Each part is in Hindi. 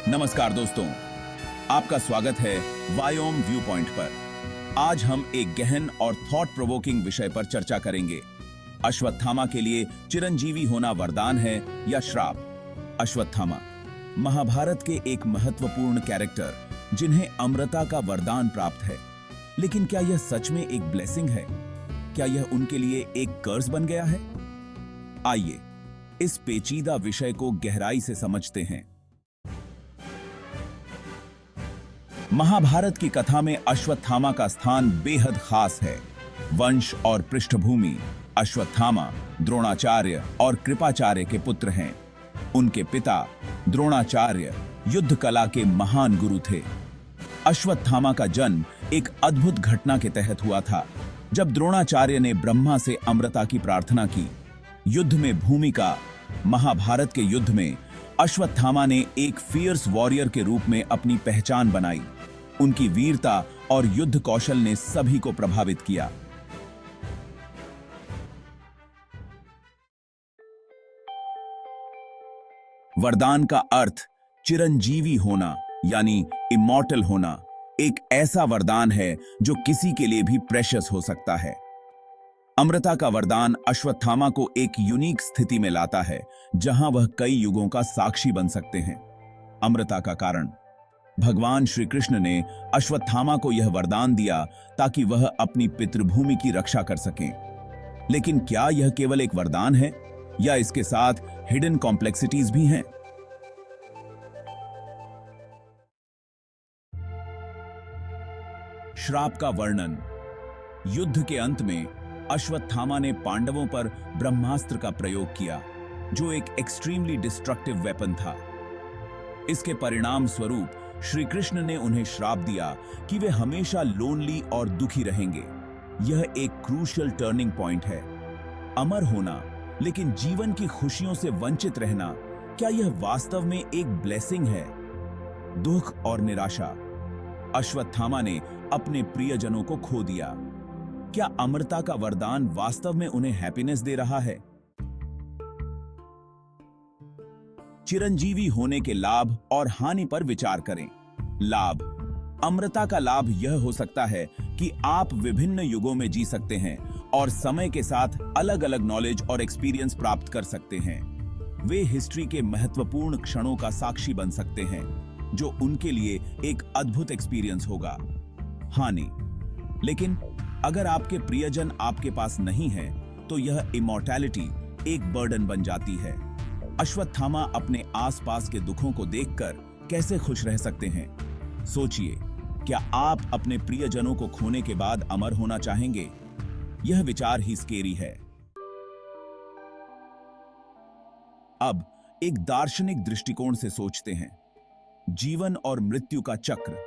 नमस्कार दोस्तों, आपका स्वागत है वायोम व्यू पॉइंट पर। आज हम एक गहन और थॉट प्रोवोकिंग विषय पर चर्चा करेंगे। अश्वत्थामा के लिए चिरंजीवी होना वरदान है या श्राप? अश्वत्थामा महाभारत के एक महत्वपूर्ण कैरेक्टर जिन्हें अमृता का वरदान प्राप्त है। लेकिन क्या यह सच में एक ब्लेसिंग है? क्या यह उनके लिए एक कर्स बन गया है? आइए इस पेचीदा विषय को गहराई से समझते हैं। महाभारत की कथा में अश्वत्थामा का स्थान बेहद खास है। वंश और पृष्ठभूमि: अश्वत्थामा द्रोणाचार्य और कृपाचार्य के पुत्र हैं। उनके पिता द्रोणाचार्य युद्ध कला के महान गुरु थे। अश्वत्थामा का जन्म एक अद्भुत घटना के तहत हुआ था, जब द्रोणाचार्य ने ब्रह्मा से अमृता की प्रार्थना की। युद्ध में भूमिका: महाभारत के युद्ध में अश्वत्थामा ने एक फियर्स वॉरियर के रूप में अपनी पहचान बनाई। उनकी वीरता और युद्ध कौशल ने सभी को प्रभावित किया। वरदान का अर्थ चिरंजीवी होना यानी इमॉर्टल होना। एक ऐसा वरदान है जो किसी के लिए भी प्रेशियस हो सकता है। अमृता का वरदान अश्वत्थामा को एक यूनिक स्थिति में लाता है, जहां वह कई युगों का साक्षी बन सकते हैं। अमृता का कारण: भगवान श्री कृष्ण ने अश्वत्थामा को यह वरदान दिया ताकि वह अपनी पितृभूमि की रक्षा कर सकें। लेकिन क्या यह केवल एक वरदान है या इसके साथ हिडन कॉम्प्लेक्सिटीज भी हैं? श्राप का वर्णन: युद्ध के अंत में अश्वत्थामा ने पांडवों पर ब्रह्मास्त्र का प्रयोग किया, जो एक एक्सट्रीमली डिस्ट्रक्टिव वेपन था। इसके परिणाम स्वरूप श्री कृष्ण ने उन्हें श्राप दिया कि वे हमेशा लोनली और दुखी रहेंगे। यह एक क्रूशियल टर्निंग पॉइंट है। अमर होना लेकिन जीवन की खुशियों से वंचित रहना, क्या यह वास्तव में एक ब्लेसिंग है? दुख और निराशा: अश्वत्थामा ने अपने प्रियजनों को खो दिया। क्या अमृता का वरदान वास्तव में उन्हें हैप्पीनेस दे रहा है? चिरंजीवी होने के लाभ और हानि पर विचार करें। लाभ: अमृता का लाभ यह हो सकता है कि आप विभिन्न युगों में जी सकते हैं और समय के साथ अलग अलग नॉलेज और एक्सपीरियंस प्राप्त कर सकते हैं। वे हिस्ट्री के महत्वपूर्ण क्षणों का साक्षी बन सकते हैं, जो उनके लिए एक अद्भुत एक्सपीरियंस होगा। हानि: लेकिन अगर आपके प्रियजन आपके पास नहीं है, तो यह इमॉर्टैलिटी एक बर्डन बन जाती है। अश्वत्थामा अपने आसपास के दुखों को देखकर कैसे खुश रह सकते हैं? सोचिए, क्या आप अपने प्रियजनों को खोने के बाद अमर होना चाहेंगे? यह विचार ही स्केरी है। अब एक दार्शनिक दृष्टिकोण से सोचते हैं। जीवन और मृत्यु का चक्र।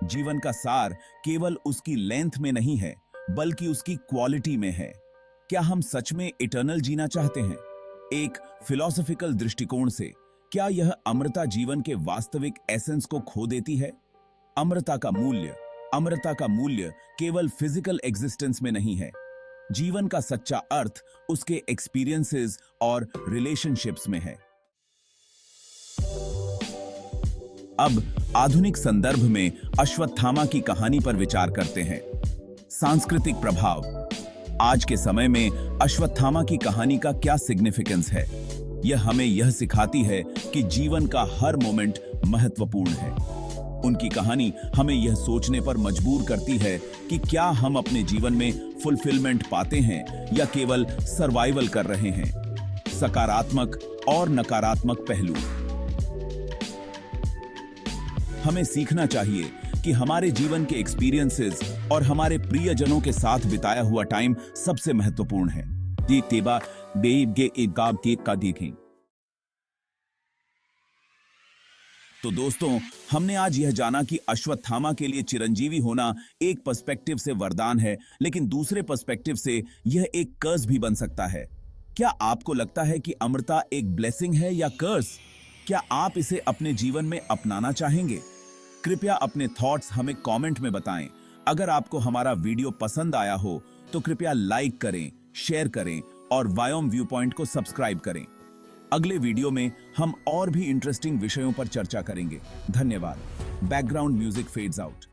जीवन का सार केवल उसकी लेंथ में नहीं है, बल्कि उसकी क्वालिटी में है। क्या हम सच में इटर्नल जीना चाहते हैं? एक फिलॉसफिकल दृष्टिकोण से, क्या यह अमृता जीवन के वास्तविक एसेंस को खो देती है? अमृता का मूल्य केवल फिजिकल एग्जिस्टेंस में नहीं है। जीवन का सच्चा अर्थ उसके एक्सपीरियंसेस और रिलेशनशिप्स में है। अब आधुनिक संदर्भ में अश्वत्थामा की कहानी पर विचार करते हैं। सांस्कृतिक प्रभाव: आज के समय में अश्वत्थामा की कहानी का क्या सिग्निफिकेंस है? यह हमें यह सिखाती है कि जीवन का हर मोमेंट महत्वपूर्ण है। उनकी कहानी हमें यह सोचने पर मजबूर करती है कि क्या हम अपने जीवन में फुलफिलमेंट पाते हैं या केवल सर्वाइवल कर रहे हैं। सकारात्मक और नकारात्मक पहलू: हमें सीखना चाहिए कि हमारे जीवन के एक्सपीरियंसेस और हमारे प्रियजनों के साथ बिताया हुआ टाइम सबसे महत्वपूर्ण है। तो दोस्तों, हमने आज यह जाना कि अश्वत्थामा के लिए चिरंजीवी होना एक पर्सपेक्टिव से वरदान है, लेकिन दूसरे पर्सपेक्टिव से यह एक कर्स भी बन सकता है। क्या आपको लगता है कि अमृता एक ब्लेसिंग है या कर्स? क्या आप इसे अपने जीवन में अपनाना चाहेंगे? कृपया अपने थॉट्स हमें कमेंट में बताएं। अगर आपको हमारा वीडियो पसंद आया हो तो कृपया लाइक करें, शेयर करें और वायोम व्यू पॉइंट को सब्सक्राइब करें। अगले वीडियो में हम और भी इंटरेस्टिंग विषयों पर चर्चा करेंगे। धन्यवाद। Background music fades out.